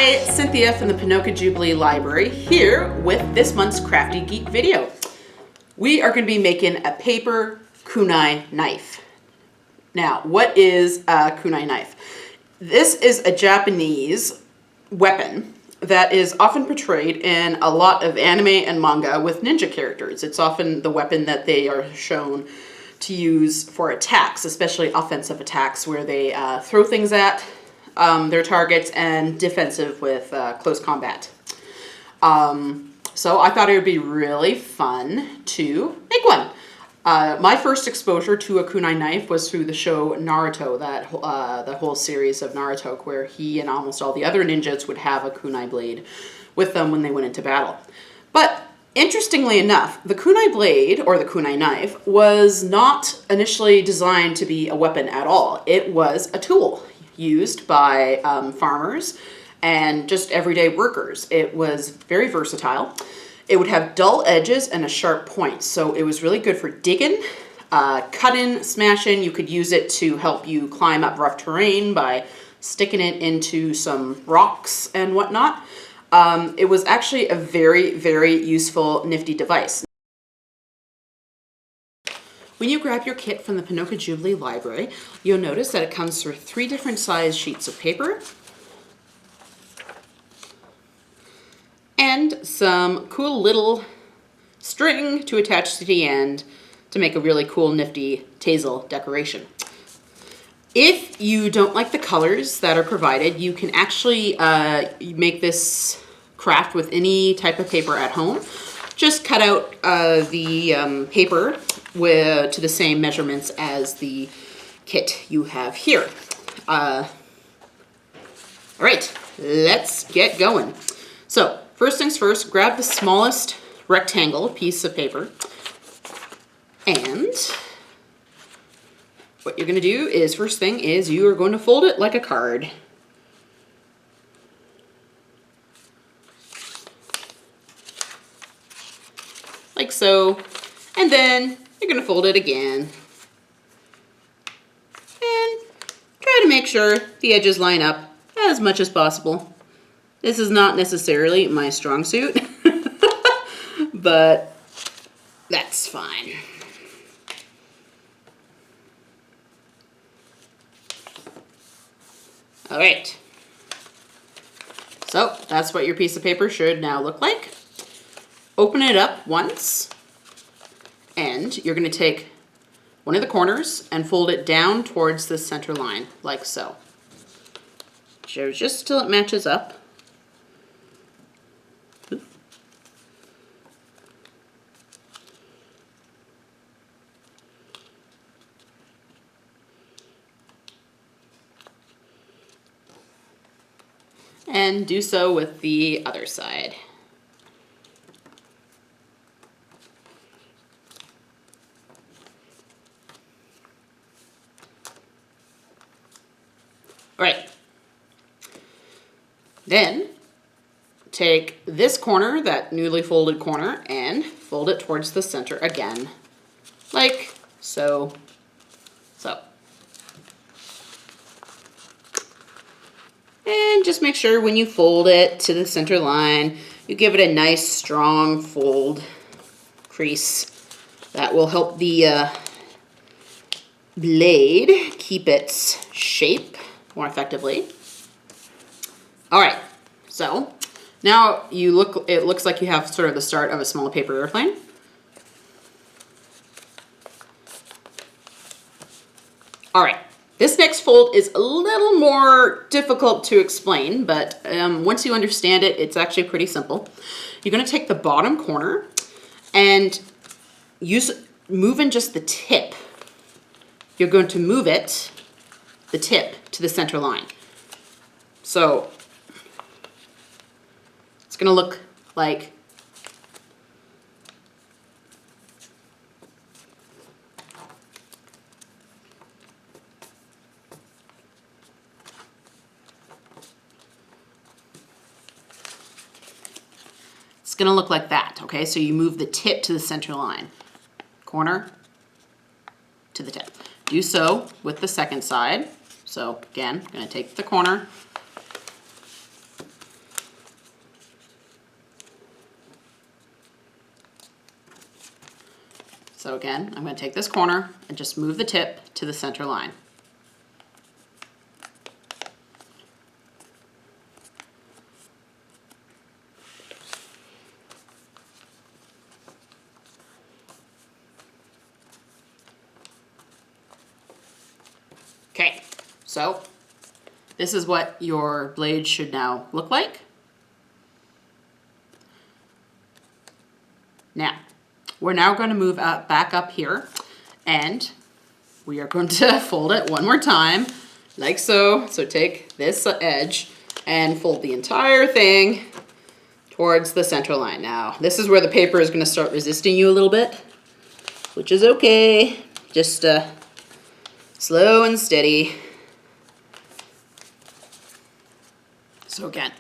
Hi, Cynthia from the Ponoka Jubilee Library here with this month's Crafty Geek video. We are going to be making a paper kunai knife. Now, what is a kunai knife? This is a Japanese weapon that is often portrayed in a lot of anime and manga with ninja characters. It's often the weapon that they are shown to use for attacks, especially offensive attacks where they throw things at their targets, and defensive with close combat. So I thought it would be really fun to make one. My first exposure to a kunai knife was through the show Naruto, the whole series of Naruto, where he and almost all the other ninjas would have a kunai blade with them when they went into battle. But interestingly enough, the kunai blade, or the kunai knife, was not initially designed to be a weapon at all. It was a tool used by farmers and just everyday workers. It was very versatile. It would have dull edges and a sharp point, so it was really good for digging, cutting, smashing. You could use it to help you climb up rough terrain by sticking it into some rocks and whatnot. It was actually a very, very useful, nifty device. When you grab your kit from the Ponoka Jubilee Library, you'll notice that it comes with 3 different size sheets of paper and some cool little string to attach to the end to make a really cool, nifty tassel decoration. If you don't like the colors that are provided, you can actually make this craft with any type of paper at home. Just cut out the paper to the same measurements as the kit you have here. All right, let's get going. So first things first, grab the smallest rectangle piece of paper, and what you're going to do is, first thing is, you are going to fold it like a card. Like so, and then you're going to fold it again and try to make sure the edges line up as much as possible. This is not necessarily my strong suit, but that's fine. All right, so that's what your piece of paper should now look like. Open it up once, and you're going to take one of the corners and fold it down towards the center line, like so. Just till it matches up. And do so with the other side. Right. Then take this corner, that newly folded corner, and fold it towards the center again, like so. And just make sure when you fold it to the center line, you give it a nice strong fold crease. That will help the blade keep its shape more effectively. All right, so now it looks like you have sort of the start of a small paper airplane. All right, this next fold is a little more difficult to explain, but once you understand it, it's actually pretty simple. You're going to take the bottom corner and moving just the tip. You're going to move the tip to the center line. So it's going to look like that, okay? So you move the tip to the center line, corner to the tip. Do so with the second side. So again, I'm going to take the corner So again, I'm going to take this corner and just move the tip to the center line. Okay, so this is what your blade should now look like. Now, we're now going to move back up here, and we are going to fold it one more time, like so. So take this edge and fold the entire thing towards the center line. Now, this is where the paper is going to start resisting you a little bit, which is okay. Just slow and steady. So again,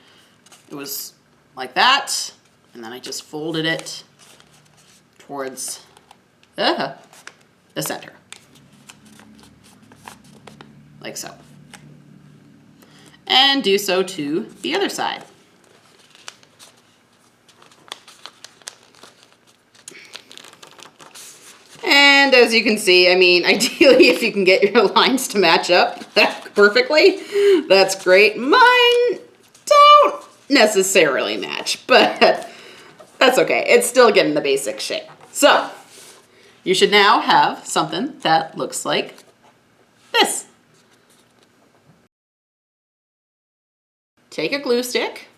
it was like that, and then I just folded it towards the center, like so. And do so to the other side. And as you can see, I mean, ideally, if you can get your lines to match up perfectly, that's great. Mine don't necessarily match, but that's okay. It's still getting the basic shape. So you should now have something that looks like this. Take a glue stick,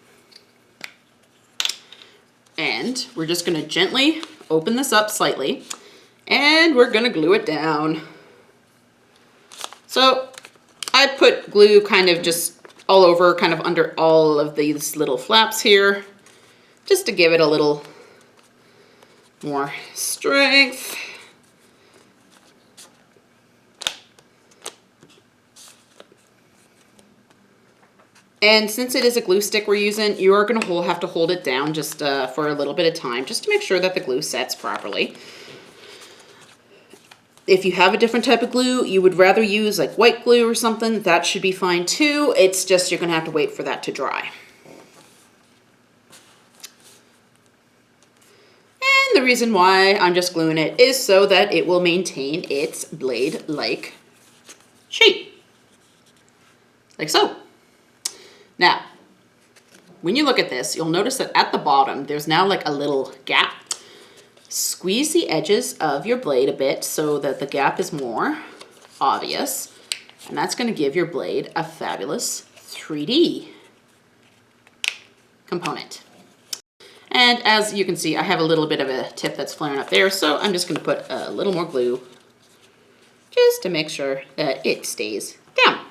and we're just going to gently open this up slightly, and we're going to glue it down. So I put glue kind of just all over, kind of under all of these little flaps here, just to give it a little more strength. And since it is a glue stick we're using, you are going to have to hold it down just for a little bit of time, just to make sure that the glue sets properly. If you have a different type of glue, you would rather use like white glue or something, that should be fine too. It's just you're going to have to wait for that to dry. The reason why I'm just gluing it is so that it will maintain its blade-like shape, like so. Now, when you look at this, you'll notice that at the bottom, there's now like a little gap. Squeeze the edges of your blade a bit so that the gap is more obvious, and that's going to give your blade a fabulous 3D component. And as you can see, I have a little bit of a tip that's flaring up there, so I'm just going to put a little more glue just to make sure that it stays down.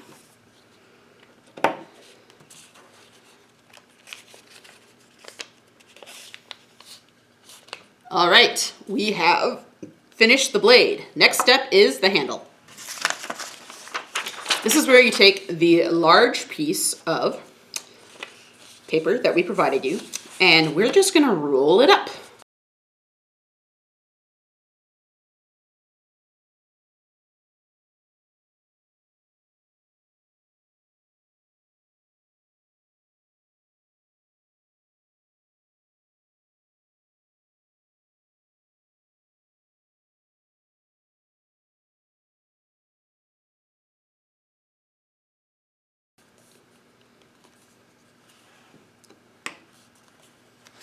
All right, we have finished the blade. Next step is the handle. This is where you take the large piece of paper that we provided you, and we're just going to roll it up.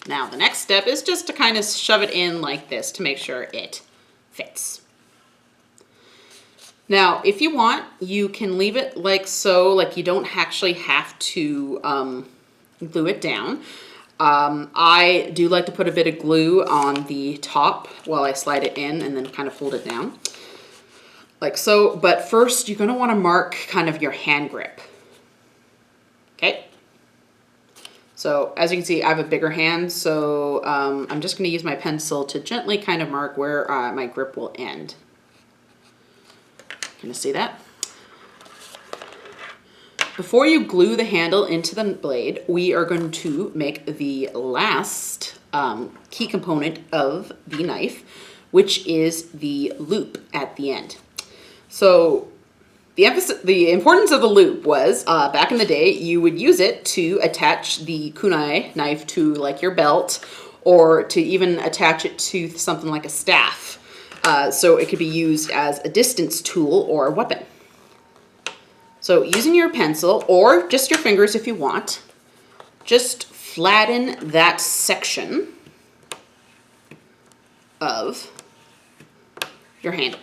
Now the next step is just to kind of shove it in like this to make sure it fits. Now, if you want, you can leave it like so, like you don't actually have to glue it down. I do like to put a bit of glue on the top while I slide it in and then kind of fold it down, like so. But first, you're going to want to mark kind of your hand grip. Okay. So as you can see, I have a bigger hand, so I'm just going to use my pencil to gently kind of mark where my grip will end. Can you see that? Before you glue the handle into the blade, we are going to make the last key component of the knife, which is the loop at the end. So the importance of the loop was, back in the day, you would use it to attach the kunai knife to like your belt, or to even attach it to something like a staff. So it could be used as a distance tool or a weapon. So using your pencil or just your fingers if you want, just flatten that section of your handle.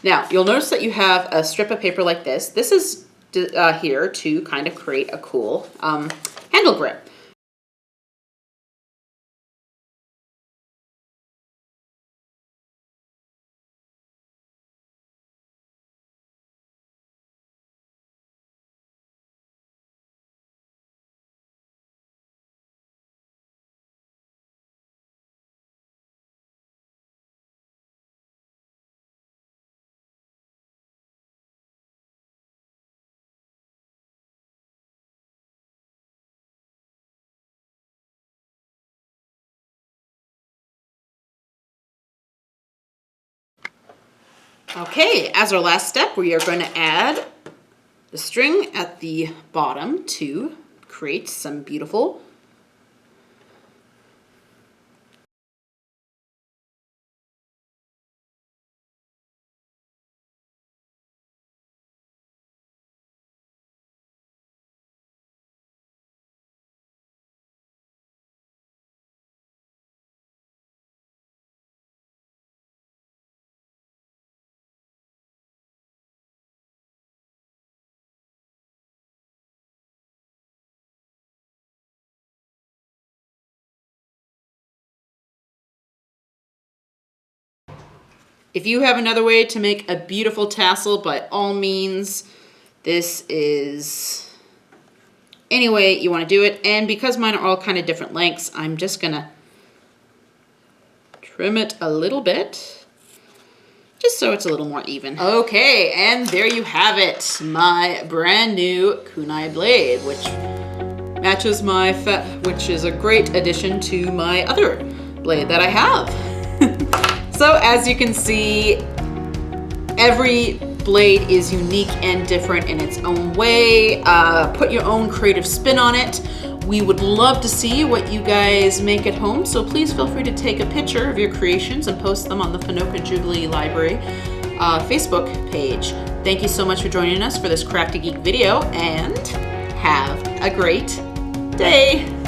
Now, you'll notice that you have a strip of paper like this. This is here to kind of create a cool handle grip. Okay, as our last step, we are going to add the string at the bottom to create some beautiful If you have another way to make a beautiful tassel, by all means, this is any way you want to do it. And because mine are all kind of different lengths, I'm just going to trim it a little bit, just so it's a little more even. Okay, and there you have it, my brand new kunai blade, which matches my which is a great addition to my other blade that I have. So as you can see, every blade is unique and different in its own way. Put your own creative spin on it. We would love to see what you guys make at home, so please feel free to take a picture of your creations and post them on the Whanoka Jubilee Library Facebook page. Thank you so much for joining us for this Crafty Geek video, and have a great day.